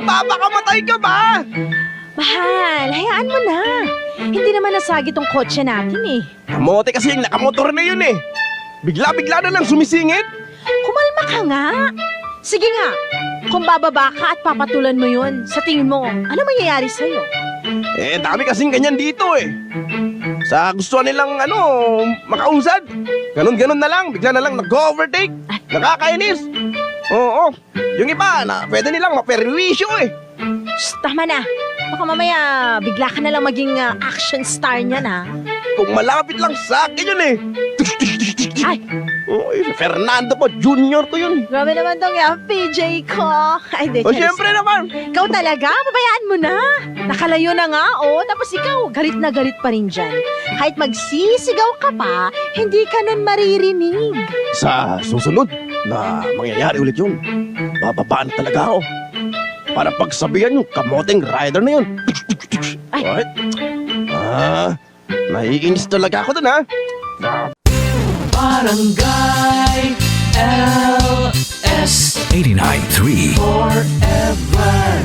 Magpapakamatay ka ba? Mahal, hayaan mo na. Hindi naman nasagi tong kotse natin eh. Kamote kasi yung nakamotor na yun eh. Bigla-bigla na lang sumisingit. Kumalma ka nga. Sige nga, kung bababa ka at papatulan mo yun, sa tingin mo, ano mangyayari sa'yo? Dami kasing ganyan dito eh. Sa gusto nilang makausad. Ganon-ganon na lang, bigla na lang nag-overtake. Nakakainis. Oo, yung iba na pwede nilang maperwisyo eh. Shh, tama na. Baka mamaya bigla ka na lang maging action star niyan ha. Kung malapit lang sa akin yun eh. Ay, Fernando po, junior ko yun. grabe naman tong FPJ ko. Ay, di, O syempre naman. ikaw talaga, pabayaan mo na. Nakalayo na nga, oh. Tapos ikaw, galit na galit pa rin dyan. Kahit magsisigaw ka pa, hindi ka nun maririnig. Sa susunod na mangyayari ulit yun, bababaan talaga ako. Para pagsabihan yung kamoteng rider na yun. Ay. Naiinis talaga ako dun ha. Barangay LS 89.3 Forever